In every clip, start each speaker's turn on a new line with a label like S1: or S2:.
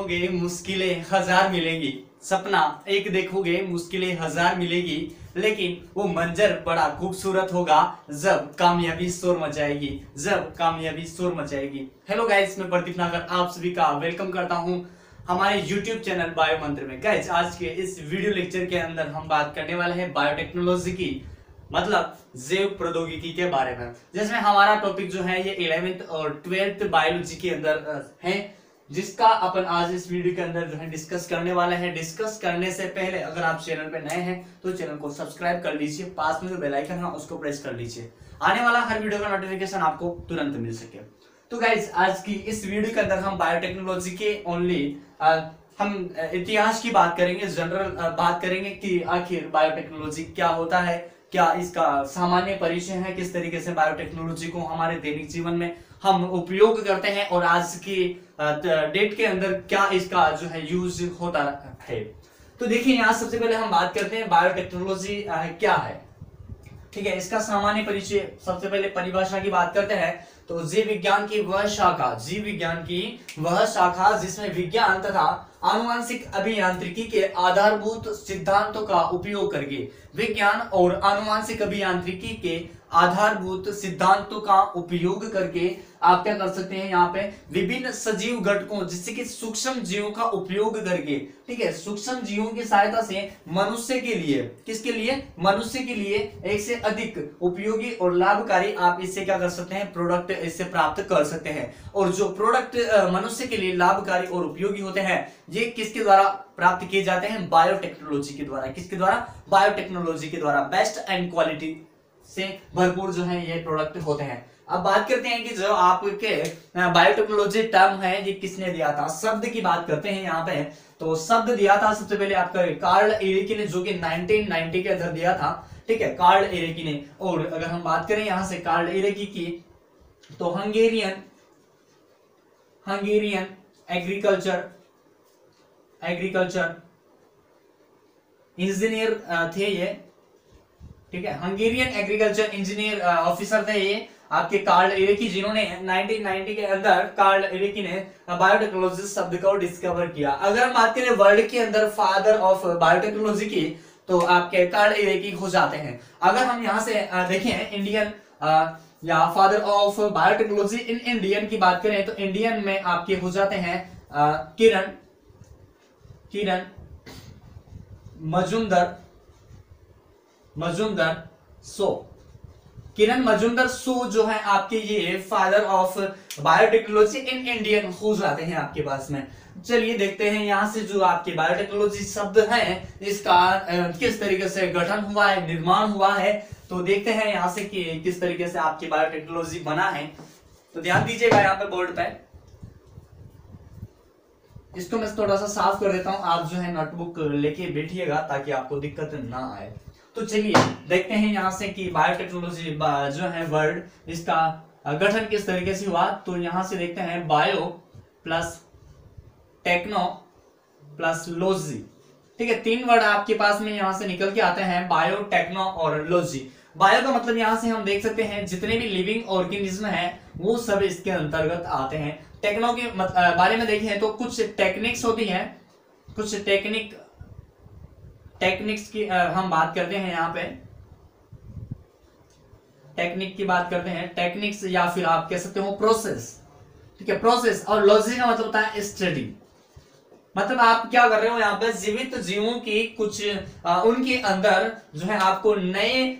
S1: देखोगे मुश्किलें हजार मिलेंगी, सपना एक देखोगे मुश्किलें हजार मिलेगी, लेकिन वो मंजर बड़ा खूबसूरत होगा जब कामयाबी शोर मचाएगी, जब कामयाबी शोर मचाएगी। हेलो गाइस, मैं प्रदीप नागर आप सभी का वेलकम करता हूं हमारे YouTube चैनल बायो मंत्र में। गाइस, आज के इस वीडियो लेक्चर के अंदर हम बात करने वाले हैं बायोटेक्नोलॉजी की, मतलब जैव प्रौद्योगिकी के बारे में, जिसमें हमारा टॉपिक जो है ये 11th और 12th बायोलॉजी के अंदर है, जिसका अपन आज इस वीडियो के अंदर जो है डिस्कस करने वाला है। डिस्कस करने से पहले अगर आप चैनल पे नए हैं तो चैनल को सब्सक्राइब कर लीजिए, पास में जो बेल आइकन है उसको प्रेस कर लीजिए, आने वाला हर वीडियो का नोटिफिकेशन आपको तुरंत मिल सके। तो गाइज, आज की इस वीडियो के अंदर हम बायोटेक्नोलॉजी के ओनली हम इतिहास की बात करेंगे, जनरल बात करेंगे कि आखिर बायोटेक्नोलॉजी क्या होता है, क्या इसका सामान्य परिचय है, किस तरीके से बायोटेक्नोलॉजी को हमारे दैनिक जीवन में हम उपयोग करते हैं और आज की डेट के अंदर क्या इसका जो है यूज होता है। तो देखिए, यहाँ सबसे पहले हम बात करते हैं बायोटेक्नोलॉजी क्या है। ठीक है, इसका सामान्य परिचय, सबसे पहले परिभाषा की बात करते हैं तो जीव विज्ञान की वह शाखा, जीव विज्ञान की वह शाखा जिसमें विज्ञान तथा आनुवांशिक अभियांत्रिकी के आधारभूत सिद्धांतों का उपयोग करके, विज्ञान और आनुवांशिक अभियांत्रिकी के आधारभूत सिद्धांतों का उपयोग करके आप क्या कर सकते हैं, यहाँ पे विभिन्न सजीव घटकों जिससे कि सूक्ष्म जीवों का उपयोग करके, ठीक है, सूक्ष्म जीवों की सहायता से मनुष्य के लिए, किसके लिए, मनुष्य के लिए एक से अधिक उपयोगी और लाभकारी आप इससे क्या कर सकते हैं, प्रोडक्ट इससे प्राप्त कर सकते हैं। और जो प्रोडक्ट मनुष्य के लिए लाभकारी और उपयोगी होते हैं, ये किसके द्वारा प्राप्त किए जाते हैं, बायोटेक्नोलॉजी के द्वारा। किसके द्वारा, बायोटेक्नोलॉजी के द्वारा। बेस्ट एंड क्वालिटी से भरपूर जो है ये प्रोडक्ट होते हैं। अब बात करते हैं कि जो आपके बायोटेक्नोलॉजी टर्म है ये किसने दिया था, शब्द की बात करते हैं यहाँ पे। तो शब्द दिया था सबसे पहले आपका कार्ल एरिकी ने, जो कि 1990 के अंदर दिया था। ठीक है, कार्ल एरिकी ने। और अगर हम बात करें यहाँ से कार्ल एरिकी की, तो हंगेरियन एग्रीकल्चर इंजीनियर थे ये। ठीक है, हंगेरियन एग्रीकल्चर इंजीनियर ऑफिसर थे ये आपके कार्ल एरिकी, जिन्होंने 1990 के अंदर कार्ल एरिकी ने बायोटेक्नोलॉजी शब्द को डिस्कवर किया। अगर हम बात करें वर्ल्ड के अंदर फादर ऑफ बायोटेक्नोलॉजी की, तो आपके कार्ल एरिकी हो जाते हैं। अगर हम यहाँ से देखें इंडियन या father of biotechnology in Indian की बात करें, तो इंडियन में आपके हो जाते हैं किरण मजुमदार सो। किरण मजुमदार सो जो है आपके ये father of biotechnology in Indian हो जाते हैं आपके पास में। चलिए देखते हैं यहाँ से जो आपके बायोटेक्नोलॉजी शब्द है इसका किस तरीके से गठन हुआ है, निर्माण हुआ है। तो देखते हैं यहाँ से कि किस तरीके से आपकी बायोटेक्नोलॉजी बना है। तो ध्यान दीजिएगा यहाँ पे बोर्ड पे, इसको मैं थोड़ा सा साफ कर देता हूं, आप जो है नोटबुक लेके बैठिएगा ताकि आपको दिक्कत ना आए। तो चलिए देखते हैं यहाँ से कि बायोटेक्नोलॉजी जो है वर्ड, इसका गठन किस तरीके से हुआ। तो यहाँ से देखते हैं bio plus techno plus logy. ठीक है, तीन वर्ड आपके पास में यहाँ से निकल के आते हैं, बायो, टेक्नो और लॉजी। बायो का मतलब यहाँ से हम देख सकते हैं जितने भी लिविंग ऑर्गेनिज्म हैं वो सब इसके अंतर्गत आते हैं। टेक्नो के बारे में देखें तो कुछ टेक्निक्स होती हैं, कुछ टेक्निक्स की हम बात करते हैं, यहाँ पे टेक्निक की बात करते हैं, टेक्निक्स या फिर आप कह सकते हो प्रोसेस। ठीक है, प्रोसेस। और लॉजी का मतलब होता है स्टडी, मतलब आप क्या कर रहे हो यहाँ पे, जीवित जीवों की कुछ उनके अंदर जो है आपको नए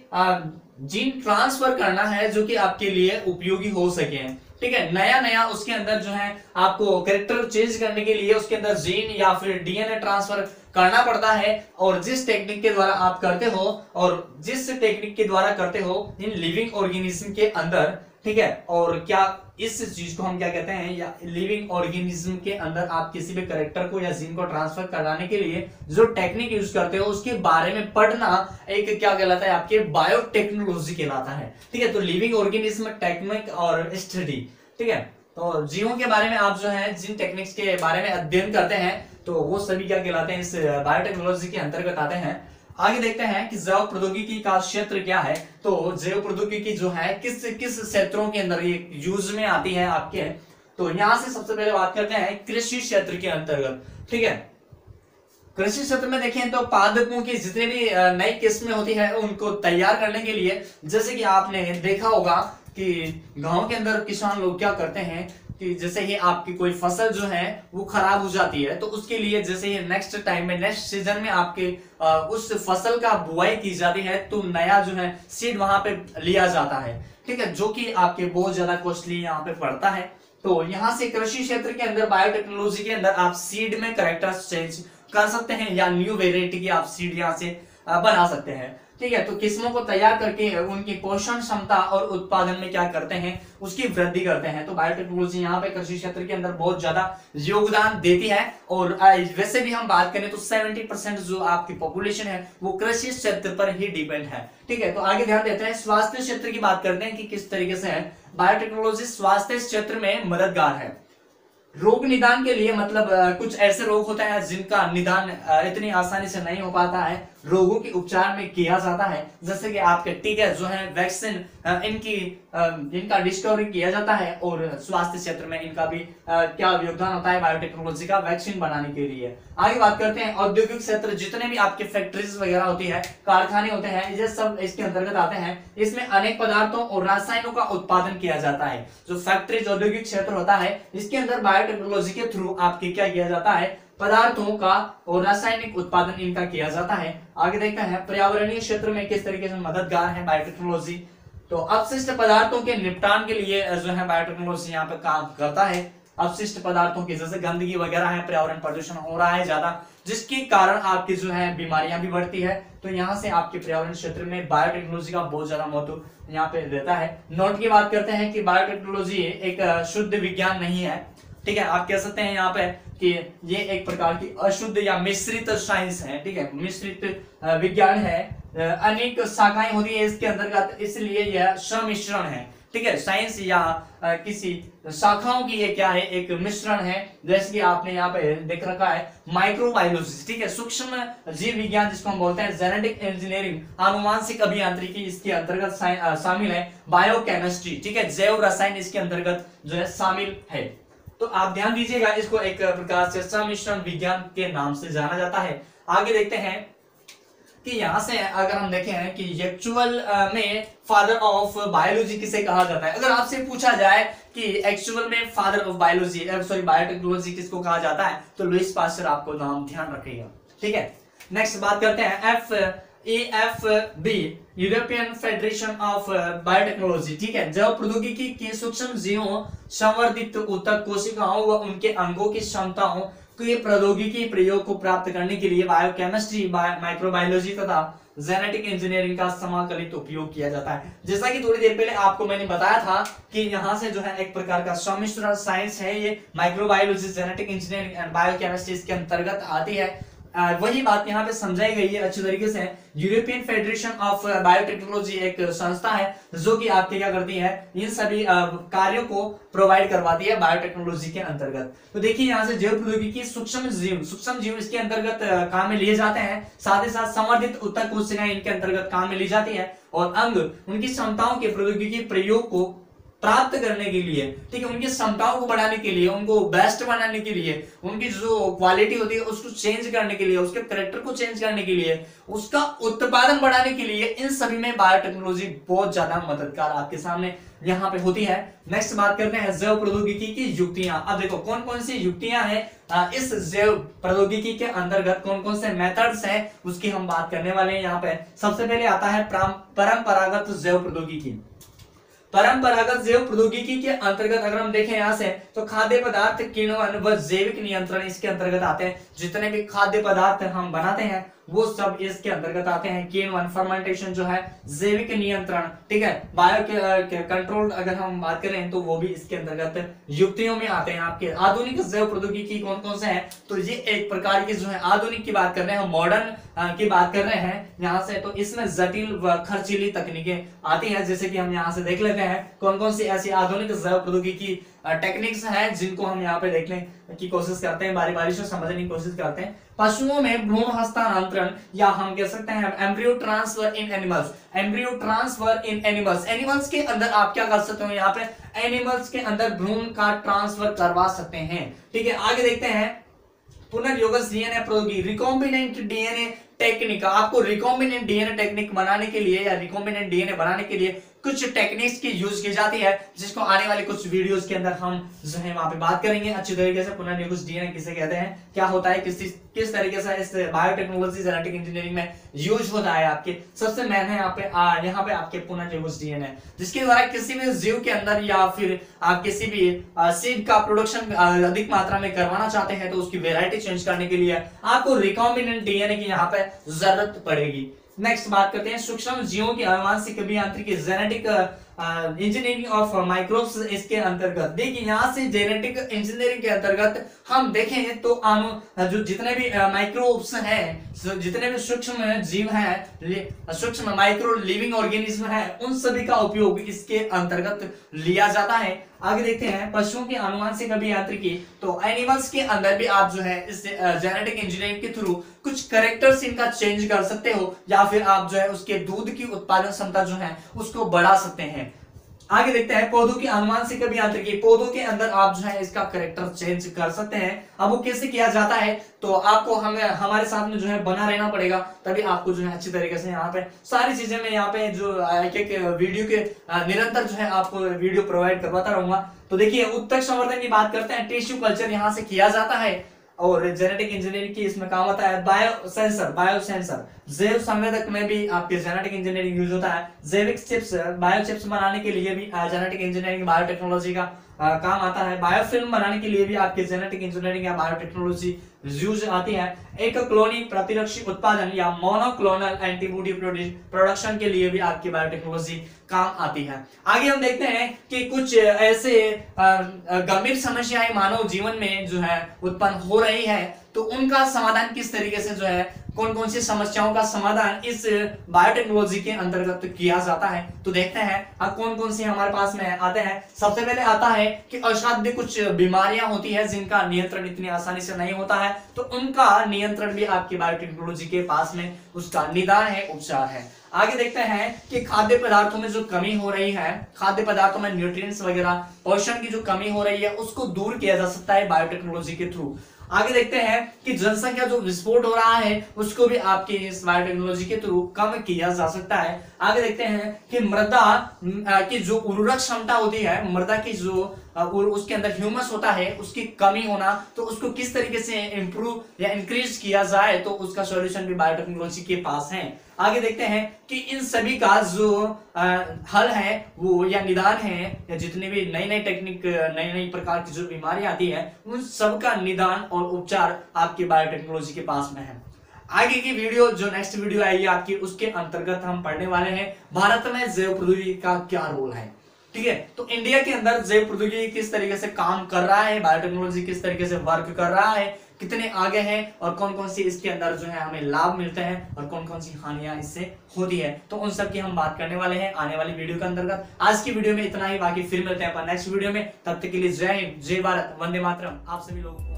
S1: जीन ट्रांसफर करना है जो कि आपके लिए उपयोगी हो सके। ठीक है, नया उसके अंदर जो है आपको कैरेक्टर चेंज करने के लिए उसके अंदर जीन या फिर डीएनए ट्रांसफर करना पड़ता है। और जिस टेक्निक के द्वारा आप करते हो, और जिस टेक्निक के द्वारा करते हो इन लिविंग ऑर्गेनिज्म के अंदर, ठीक है, और क्या इस चीज को हम क्या कहते हैं, या लिविंग ऑर्गेनिज्म के अंदर आप किसी भी कैरेक्टर को या जीन को ट्रांसफर कराने के लिए जो टेक्निक यूज करते हो उसके बारे में पढ़ना एक क्या कहलाता है, आपके बायोटेक्नोलॉजी कहलाता है। ठीक है, तो लिविंग ऑर्गेनिज्म, टेक्निक और स्टडी। ठीक है, तो जीवों के बारे में आप जो है जिन टेक्निक्स के बारे में अध्ययन करते हैं तो वो सभी क्या कहलाते हैं, इस बायोटेक्नोलॉजी के अंतर्गत आते हैं। आगे देखते हैं कि जैव प्रौद्योगिकी का क्षेत्र क्या है। तो जैव प्रौद्योगिकी जो है किस किस क्षेत्रों के अंदर ये यूज में आती है आपके, तो यहां से सबसे पहले बात करते हैं कृषि क्षेत्र के अंतर्गत। ठीक है, कृषि क्षेत्र में देखें तो पादपों की जितनी भी नई किस्में होती है उनको तैयार करने के लिए, जैसे कि आपने देखा होगा कि गांव के अंदर किसान लोग क्या करते हैं कि जैसे ही आपकी कोई फसल जो है वो खराब हो जाती है, तो उसके लिए जैसे ही नेक्स्ट टाइम में नेक्स्ट सीजन में आपके उस फसल का बुआई की जाती है, तो नया जो है सीड वहां पे लिया जाता है। ठीक है, जो कि आपके बहुत ज्यादा कॉस्टली यहाँ पे पड़ता है। तो यहाँ से कृषि क्षेत्र के अंदर बायोटेक्नोलॉजी के अंदर आप सीड में कैरेक्टर्स चेंज कर सकते हैं या न्यू वेराइटी की आप सीड यहाँ से बना सकते हैं। ठीक है, तो किस्मों को तैयार करके उनकी पोषण क्षमता और उत्पादन में क्या करते हैं, उसकी वृद्धि करते हैं। तो बायोटेक्नोलॉजी यहाँ पे कृषि क्षेत्र के अंदर बहुत ज्यादा योगदान देती है। और वैसे भी हम बात करें तो 70% जो आपकी पॉपुलेशन है वो कृषि क्षेत्र पर ही डिपेंड है। ठीक है, तो आगे ध्यान देते हैं स्वास्थ्य क्षेत्र की बात करते हैं कि किस तरीके से है बायोटेक्नोलॉजी स्वास्थ्य क्षेत्र में मददगार है। रोग निदान के लिए, मतलब कुछ ऐसे रोग होते हैं जिनका निदान इतनी आसानी से नहीं हो पाता है, रोगों के उपचार में किया जाता है। जैसे कि आपके टीके जो है, वैक्सीन, इनका डिस्कवरी किया जाता है। और स्वास्थ्य क्षेत्र में इनका भी क्या योगदान होता है बायोटेक्नोलॉजी का, वैक्सीन बनाने के लिए। आगे बात करते हैं औद्योगिक क्षेत्र, जितने भी आपके फैक्ट्रीज वगैरह होती है, कारखाने होते हैं, ये सब इसके अंतर्गत आते हैं। इसमें अनेक पदार्थों और रसायनों का उत्पादन किया जाता है। जो फैक्ट्रीज औद्योगिक क्षेत्र होता है, इसके अंदर बायोटेक्नोलॉजी के थ्रू आपके क्या किया जाता है, पदार्थों का और रासायनिक उत्पादन इनका किया जाता है। आगे देखते हैं पर्यावरणीय क्षेत्र में किस तरीके से मददगार है बायोटेक्नोलॉजी। तो अपशिष्ट पदार्थों के निपटान के लिए जो है बायोटेक्नोलॉजी यहाँ पे काम करता है। अपशिष्ट पदार्थों की जैसे गंदगी वगैरह है, पर्यावरण प्रदूषण हो रहा है ज्यादा, जिसके कारण आपकी जो है बीमारियां भी बढ़ती है। तो यहाँ से आपके पर्यावरण क्षेत्र में बायोटेक्नोलॉजी का बहुत ज्यादा महत्व यहाँ पे रहता है। नोट की बात करते हैं कि बायोटेक्नोलॉजी एक शुद्ध विज्ञान नहीं है। ठीक है, आप कह सकते हैं यहाँ पे कि ये एक प्रकार की अशुद्ध या मिश्रित साइंस है। ठीक है, मिश्रित विज्ञान है, अनेक शाखाएं होती है इसके अंतर्गत, इसलिए यह सम्मिश्रण है। ठीक है, साइंस या किसी शाखाओं की ये क्या है, एक मिश्रण है। जैसे कि आपने यहाँ पे देख रखा है माइक्रोबायोलॉजी। ठीक है, सूक्ष्म जीव विज्ञान जिसको हम बोलते हैं, जेनेटिक इंजीनियरिंग, आनुवांशिक अभियांत्रिकी इसके अंतर्गत शामिल है। बायोकेमिस्ट्री, ठीक है, जैव रसायन इसके अंतर्गत जो है शामिल है। तो आप ध्यान दीजिएगा, इसको एक प्रकार से सम्मिश्रण विज्ञान के नाम से जाना जाता है। आगे देखते हैं कि यहां से अगर हम देखें कि एक्चुअल में फादर ऑफ बायोलॉजी किसे कहा जाता है। अगर आपसे पूछा जाए कि एक्चुअल में father of biology sorry biotechnology किसको कहा जाता है, तो लुईस पास्चर आपको नाम ध्यान रखिएगा। ठीक है, नेक्स्ट बात करते हैं AFB, European federation of biotechnology. ठीक है, जैव प्रौद्योगिकी की सूक्ष्म जीवों, संवर्धित ऊतक कोशिकाओं व उनके अंगों की क्षमताओं के प्रौद्योगिकी प्रयोग को प्राप्त करने के लिए बायोकेमिस्ट्री, माइक्रोबायोलॉजी तथा जेनेटिक इंजीनियरिंग का समाकलित उपयोग किया जाता है। जैसा कि थोड़ी देर पहले आपको मैंने बताया था कि यहाँ से जो है एक प्रकार का सम्मिश्रण साइंस है, ये microbiology, genetic engineering and biochemistry इसके अंतर्गत आती है। वही बात यहाँ पे समझाई गई है अच्छी तरीके से। यूरोपियन फेडरेशन ऑफ बायोटेक्नोलॉजी एक संस्था है जो कि आपके क्या करती है, इन सभी कार्यों को प्रोवाइड करवाती है बायोटेक्नोलॉजी के अंतर्गत। तो देखिए यहाँ से जैव प्रौद्योगिकी सूक्ष्म जीव इसके अंतर्गत काम में लिए जाते हैं। साथ ही साथ संवर्धित ऊतक कोशिकाएं इनके अंतर्गत काम में ली जाती है। और अंग उनकी क्षमताओं के प्रौद्योगिकी प्रयोग को प्राप्त करने के लिए, ठीक है, उनकी क्षमताओं को बढ़ाने के लिए, उनको बेस्ट बनाने के लिए, उनकी जो क्वालिटी होती है उसको चेंज करने के लिए, उसके कैरेक्टर को चेंज करने के लिए, उसका उत्पादन बढ़ाने के लिए, इन सभी में बायोटेक्नोलॉजी बहुत ज्यादा मददगार आपके सामने यहाँ पे होती है। नेक्स्ट बात करते हैं जैव प्रौद्योगिकी की युक्तियां। अब देखो कौन कौन सी युक्तियां हैं इस जैव प्रौद्योगिकी के अंतर्गत, कौन कौन से मेथड्स हैं उसकी हम बात करने वाले हैं यहाँ पे। सबसे पहले आता है परंपरागत जैव प्रौद्योगिकी। परंपरागत जैव प्रौद्योगिकी के अंतर्गत अगर हम देखें यहाँ से, तो खाद्य पदार्थ किण्वन व जैविक नियंत्रण इसके अंतर्गत आते हैं। जितने भी खाद्य पदार्थ हम बनाते हैं वो सब इसके अंतर्गत आते हैं। किण्वन, फर्मेंटेशन जो है, जैविक नियंत्रण, ठीक है, बायो कंट्रोल अगर हम बात करें तो वो भी इसके अंतर्गत युक्तियों में आते हैं। आपके आधुनिक जैव प्रौद्योगिकी कौन कौन से हैं, तो ये एक प्रकार की जो है आधुनिक की बात कर रहे हैं, मॉडर्न की बात कर रहे हैं यहाँ से। तो इसमें जटिल व खर्चीली तकनीकें आती हैं। जैसे कि हम यहाँ से देख लेते हैं कौन कौन सी ऐसी आधुनिक जैव प्रौद्योगिकी टेक्निक्स हैं जिनको हम यहाँ पे देखने की कोशिश करते हैं, बारी बारी से समझने की कोशिश करते हैं। पशुओं में भ्रूण हस्तांतरण या हम कह सकते हैं एम्ब्रियो ट्रांसफर इन एनिमल्स, एम्ब्रियो ट्रांसफर इन एनिमल्स, एनिमल्स के अंदर आप क्या कर सकते हो, यहाँ पे एनिमल्स के अंदर भ्रूण का ट्रांसफर करवा सकते हैं। ठीक है, आगे देखते हैं पुनर्योगज डीएनए प्रौद्योगिकी, रिकॉम्बिनेंट डीएनए टेक्निक। आपको रिकॉम्बिनेंट डीएनए टेक्निक बनाने के लिए या रिकॉम्बिनेंट डीएनए बनाने के लिए कुछ टेक्निक्स की यूज की जाती है, जिसको आने वाले कुछ वीडियोस के अंदर हम जो है वहां पे बात करेंगे अच्छी तरीके से। पुनर्योगज डीएनए किसे कहते हैं, क्या होता है, किस तरीके से इस बायोटेक्नोलॉजी जेनेटिक इंजीनियरिंग में यूज होता है। आपके सबसे मेन है यहाँ पे आपके पुनर्योगज डीएनए, जिसके द्वारा किसी भी जीव के अंदर या फिर आप किसी भी सीड का प्रोडक्शन अधिक मात्रा में करवाना चाहते हैं तो उसकी वेराइटी चेंज करने के लिए आपको रिकॉम्बिनेंट डीएनए की यहाँ पे जरूरत पड़ेगी। नेक्स्ट बात करते हैं सूक्ष्म जीवों की आनुवंशिक अभियांत्रिकी, जेनेटिक इंजीनियरिंग ऑफ माइक्रोब्स। इसके अंतर्गत देखिए, यहाँ से जेनेटिक इंजीनियरिंग के अंतर्गत हम देखें तो जो जितने भी माइक्रोब्स हैं, जितने भी सूक्ष्म जीव हैं, सूक्ष्म माइक्रो लिविंग ऑर्गेनिज्म हैं, उन सभी का उपयोग इसके अंतर्गत लिया जाता है। आगे देखते हैं पशुओं की आनुवंशिक अभियांत्रिकी, तो एनिमल्स के अंदर भी आप जो है इस जेनेटिक इंजीनियरिंग के थ्रू कुछ कैरेक्टर्स इनका चेंज कर सकते हो, या फिर आप जो है उसके दूध की उत्पादन क्षमता जो है उसको बढ़ा सकते हैं। आगे देखते हैं पौधों की आनुवंशिक अभियांत्रिकी, पौधों के अंदर आप जो है इसका कैरेक्टर चेंज कर सकते हैं। अब वो कैसे किया जाता है, तो आपको हमें हमारे साथ में जो है बना रहना पड़ेगा, तभी आपको जो है अच्छी तरीके से यहाँ पे सारी चीजें मैं यहाँ पे जो एक वीडियो के निरंतर जो है आपको वीडियो प्रोवाइड करवाता रहूंगा। तो देखिए उत्तक संवर्धन की बात करते हैं, टिश्यू कल्चर यहाँ से किया जाता है, और जेनेटिक इंजीनियरिंग की इसमें काम होता है बायोसेंसर, जैव संवेदक में भी आपके जेनेटिक इंजीनियरिंग यूज होता है। जैविक चिप्स, बायो चिप्स बनाने के लिए भी जेनेटिक इंजीनियरिंग बायोटेक्नोलॉजी का काम आता है। बायोफिल्म बनाने के लिए भी आपके जेनेटिक इंजीनियरिंग या बायोटेक्नोलॉजी यूज आती है। एक क्लोनिंग प्रतिरक्षी उत्पादन या मोनोक्लोनल एंटीबॉडी प्रोडक्शन के लिए भी आपकी बायोटेक्नोलॉजी काम आती है। आगे हम देखते हैं कि कुछ ऐसे गंभीर समस्याएं मानव जीवन में जो है उत्पन्न हो रही है, तो उनका समाधान किस तरीके से जो है, कौन कौन सी समस्याओं का समाधान इस बायोटेक्नोलॉजी के अंतर्गत किया जाता है। तो देखते हैं कौन कौन सी हमारे पास में आते हैं। सबसे पहले आता है कि असाध्य कुछ बीमारियां होती है जिनका नियंत्रण इतनी आसानी से नहीं होता है, तो उनका नियंत्रण भी आपकी बायोटेक्नोलॉजी के पास में उसका निदान है, उपचार है। आगे देखते हैं कि खाद्य पदार्थों में जो कमी हो रही है, खाद्य पदार्थों में न्यूट्रिएंट्स वगैरह पोषण की जो कमी हो रही है उसको दूर किया जा सकता है बायोटेक्नोलॉजी के थ्रू। आगे देखते हैं कि जनसंख्या जो विस्फोट हो रहा है उसको भी आपके इस बायोटेक्नोलॉजी के थ्रू कम किया जा सकता है। आगे देखते हैं कि मृदा की जो उर्वरक क्षमता होती है, मृदा की जो उसके अंदर ह्यूमस होता है उसकी कमी होना, तो उसको किस तरीके से इंप्रूव या इंक्रीज किया जाए, तो उसका सॉल्यूशन भी बायोटेक्नोलॉजी के पास है। आगे देखते हैं कि इन सभी का जो हल है वो या निदान है, या जितने भी नई नई टेक्निक, नई नई प्रकार की जो बीमारी आती है उन सब का निदान और उपचार आपकी बायोटेक्नोलॉजी के पास में है। आगे की वीडियो जो नेक्स्ट वीडियो आएगी आपकी, उसके अंतर्गत हम पढ़ने वाले हैं भारत में जैव प्रौद्योगिकी का क्या रोल है। ठीक है, तो इंडिया के अंदर जैव प्रौद्योगिकी किस तरीके से काम कर रहा है, बायोटेक्नोलॉजी किस तरीके से वर्क कर रहा है, कितने आगे हैं, और कौन कौन सी इसके अंदर जो है हमें लाभ मिलते हैं और कौन कौन सी हानियां इससे होती है, तो उन सब की हम बात करने वाले हैं आने वाली वीडियो के अंतर्गत। आज की वीडियो में इतना ही, बाकी फिर मिलते हैं अपन नेक्स्ट वीडियो में। तब तक के लिए जय हिंद, जय भारत, वंदे मातरम आप सभी लोगों को।